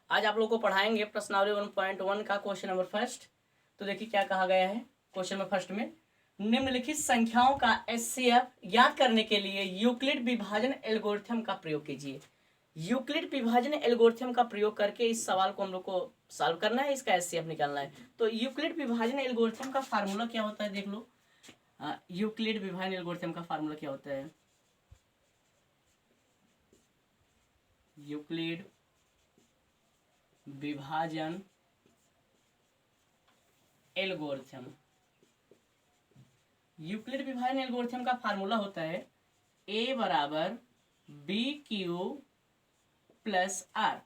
आज आप लोगों को पढ़ाएंगे प्रश्नावली 1.1 का क्वेश्चन नंबर फर्स्ट। तो देखिए क्या कहा गया है क्वेश्चन नंबर फर्स्ट में, निम्नलिखित संख्याओं का एचसीएफ ज्ञात करने के लिए यूक्लिड विभाजन एल्गोरिथम का प्रयोग कीजिए। यूक्लिड विभाजन एल्गोरिथम का प्रयोग करके इस सवाल को हम लोग को सॉल्व करना है, इसका एचसीएफ निकालना है। तो यूक्लिड विभाजन एल्गोरिथम का फार्मूला क्या होता है देख लो। यूक्लिड विभाजन एल्गोरिथम का फार्मूला क्या होता है? यूक्लिड विभाजन एल्गोरिथम, यूक्लिड विभाजन एल्गोरिथम का फार्मूला होता है a बराबर बी क्यू प्लस आर।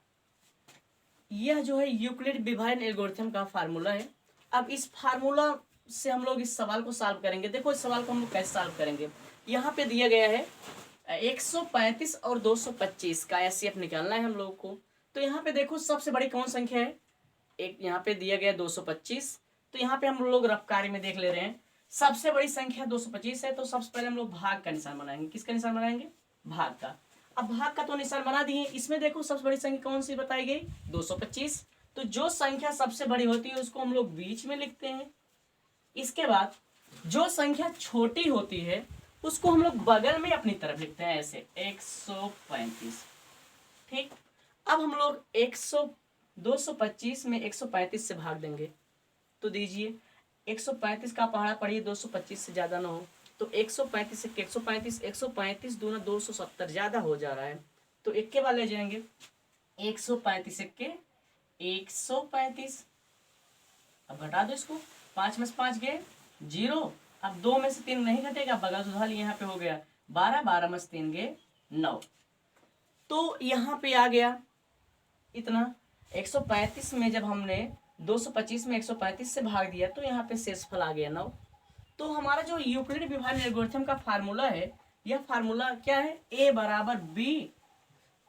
यह जो है यूक्लिड विभाजन एल्गोरिथम का फार्मूला है। अब इस फार्मूला से हम लोग इस सवाल को सॉल्व करेंगे। देखो इस सवाल को हम लोग कैसे सॉल्व करेंगे। यहाँ पे दिया गया है 135 और 225 का एचसीएफ निकालना है हम लोगों को। तो यहाँ पे देखो सबसे बड़ी कौन संख्या है, एक यहाँ पे दिया गया 225। तो यहाँ पे हम लोग रफ कार्य में देख ले रहे हैं, सबसे बड़ी संख्या 225 है। तो सबसे पहले हम लोग भाग का निशान बनाएंगे। किसका निशान बनाएंगे? भाग का। अब भाग का तो निशान बना दिए। इसमें देखो सबसे बड़ी संख्या कौन सी बताई गई? 225। तो जो संख्या सबसे बड़ी होती है उसको हम लोग बीच में लिखते हैं। इसके बाद जो संख्या छोटी होती है उसको हम लोग बगल में अपनी तरफ लिखते हैं, ऐसे 135। ठीक। अब हम लोग 225 में 135 से भाग देंगे। तो दीजिए 135 का पहाड़ा पढ़िए 225 से ज्यादा ना हो। तो 135 से 135 दूना 270 ज्यादा हो जा रहा है। तो एक के बाद ले जाएंगे 135 के 135। अब घटा दो इसको, 5 में से 5 गए 0। अब 2 में से 3 नहीं घटेगा, बगल सुधार यहाँ पे हो गया 12, 12 में से 3 गए 9। तो यहाँ पे आ गया इतना 135 में जब हमने 225 में 135 से भाग दिया तो यहाँ पे शेषफल आ गया 9। तो हमारा जो यूक्लिड विभाजन एल्गोरिथम का फार्मूला है, यह फार्मूला क्या है? a बराबर बी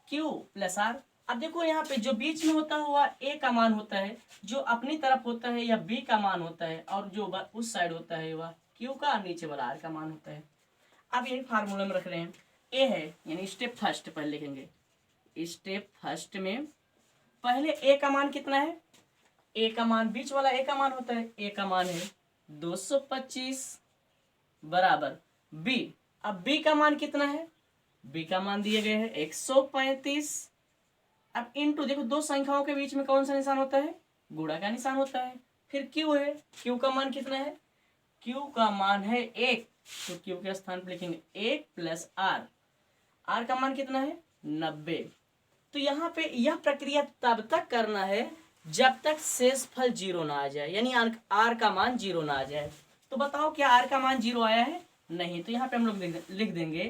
क्यू प्लस आर। अब देखो यहाँ पे जो बीच में होता हुआ a का मान होता है, जो अपनी तरफ होता है या b का मान होता है, और जो उस साइड होता है वह q का, नीचे वाला r का मान होता है। अब यही फार्मूला में रख रहे हैं। a है यानी स्टेप फर्स्ट पहले लिखेंगे। स्टेप फर्स्ट में पहले a का मान कितना है? a का मान बीच वाला a का मान होता है, a का मान है 225 बराबर b। अब b का मान कितना है? b का मान दिए गए हैं 135। अब इनटू, देखो दो संख्याओं के बीच में कौन सा निशान होता है? गुणा का निशान होता है। फिर q है, q का मान कितना है? q का मान है 1। तो q के स्थान पर लिखेंगे 1 प्लस r। r का मान कितना है? 90। तो यहाँ पे यह प्रक्रिया तब तक करना है जब तक शेषफल 0 ना आ जाए, यानी r का मान 0 ना आ जाए। तो बताओ क्या r का मान 0 आया है? नहीं। तो यहाँ पे हम लोग लिख देंगे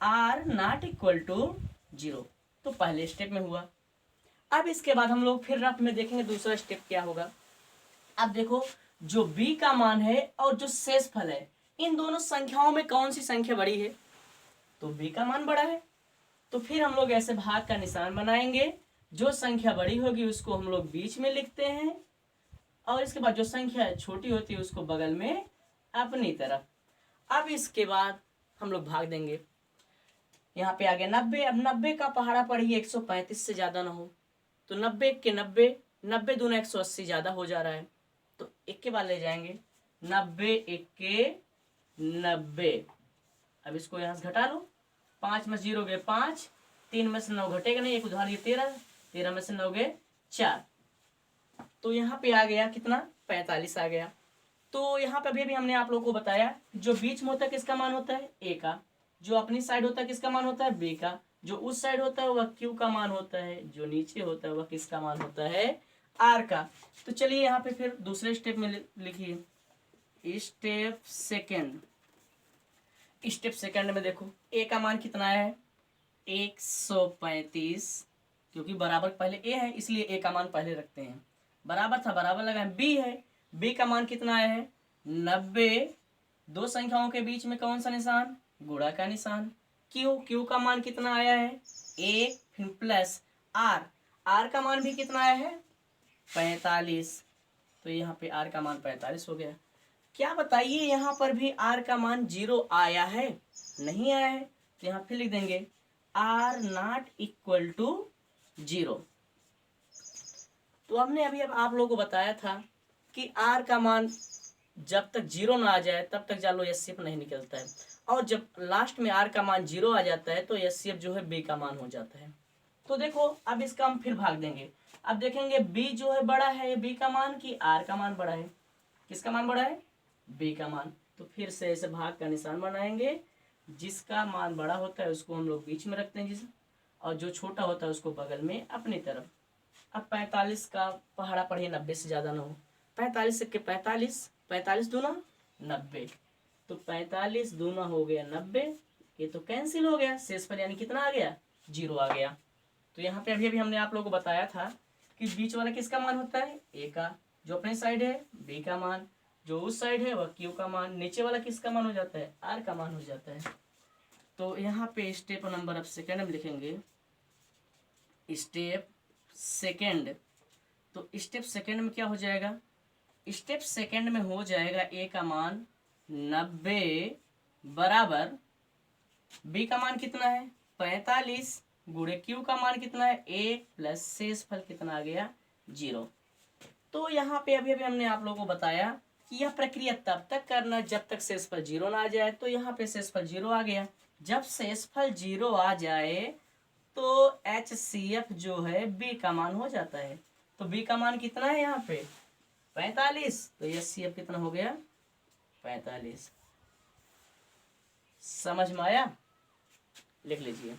r नॉट इक्वल टू 0। तो पहले स्टेप में हुआ। अब इसके बाद हम लोग फिर रफ में देखेंगे दूसरा स्टेप क्या होगा। अब देखो जो b का मान है और जो शेषफल है, इन दोनों संख्याओं में कौन सी संख्या बड़ी है? तो b का मान बड़ा है। तो फिर हम लोग ऐसे भाग का निशान बनाएंगे। जो संख्या बड़ी होगी उसको हम लोग बीच में लिखते हैं, और इसके बाद जो संख्या छोटी होती है उसको बगल में अपनी तरफ। अब इसके बाद हम लोग भाग देंगे। यहाँ पे आ गया 90। अब 90 का पहाड़ा पढ़िए 135 से ज्यादा ना हो। तो 90 के 90, 90 दूना 180 ज्यादा हो जा रहा है। तो एक के बाद ले जाएंगे 90 एक के 90। अब इसको यहाँ से घटा लो, 5 में 0 गए 5, 3 में से 9 घटेगा नहीं, एक उधार 13, 13 में से 9 गए 4। तो यहाँ पे आ गया कितना? 45 आ गया। तो यहाँ पे अभी हमने आप लोगों को बताया जो बीच में होता है किसका मान होता है? a का। जो अपनी साइड होता है किसका मान होता है? b का। जो उस साइड होता है वह q का मान होता है। जो नीचे होता है वह किसका मान होता है? r का। तो चलिए यहाँ पे फिर दूसरे स्टेप में लिखिए स्टेप सेकेंड। स्टेप सेकंड में देखो a का मान कितना है? 135। क्योंकि बराबर पहले a है इसलिए a का मान पहले रखते हैं। बराबर था बराबर लगाए। b है, b का मान कितना आया है? 90। दो संख्याओं के बीच में कौन सा निशान? गुणा का निशान। q का मान कितना आया है? 1 फिर प्लस r का मान भी कितना आया है? 45। तो यहाँ पे r का मान 45 हो गया। क्या बताइए यहाँ पर भी r का मान 0 आया है? नहीं आया है। तो यहाँ फिर लिख देंगे r नॉट इक्वल टू 0। तो हमने अभी अब आप लोगों को बताया था कि आर का मान जब तक 0 ना आ जाए तब तक जान लो एचसीएफ नहीं निकलता है, और जब लास्ट में आर का मान 0 आ जाता है तो एचसीएफ जो है बी का मान हो जाता है। तो देखो अब इसका हम फिर भाग देंगे। अब देखेंगे बी जो है बड़ा है बी का मान कि आर का मान बड़ा है। किसका मान बड़ा है? बी का मान। तो फिर से ऐसे भाग का निशान बनाएंगे, जिसका मान बड़ा होता है उसको हम लोग बीच में रखते हैं और जो छोटा होता है उसको बगल में अपनी तरफ। अब 45 का पहाड़ा पढ़िए 90 से ज़्यादा ना हो। 45 के 45, 45 दूना 90, तो 45 दूना हो गया 90। ये तो कैंसिल हो गया, शेष पर यानी कितना आ गया? 0 आ गया। तो यहाँ पे अभी अभी हमने आप लोगों को बताया था कि बीच वाला किसका मान होता है? ए का, जो अपने साइड है बी का मान, जो उस साइड है वह क्यू का मान, नीचे वाला किसका मान हो जाता है? आर का मान हो जाता है। तो यहाँ पे स्टेप नंबर अब सेकेंड में लिखेंगे स्टेप सेकेंड। तो स्टेप सेकेंड में क्या हो जाएगा? स्टेप सेकेंड में हो जाएगा ए का मान 90 बराबर बी का मान कितना है? 45 गुणे क्यू का मान कितना है? ए प्लस शेषफल कितना आ गया? 0। तो यहाँ पे अभी अभी हमने आप लोगों को बताया कि यह प्रक्रिया तब तक करना जब तक शेषफल 0 ना आ जाए। तो यहाँ पे शेषफल 0 आ गया। जब शेषफल 0 आ जाए तो HCF जो है बी का मान हो जाता है। तो बी का मान कितना है यहाँ पे? 45। तो HCF कितना हो गया? 45। समझ में आया? लिख लीजिए।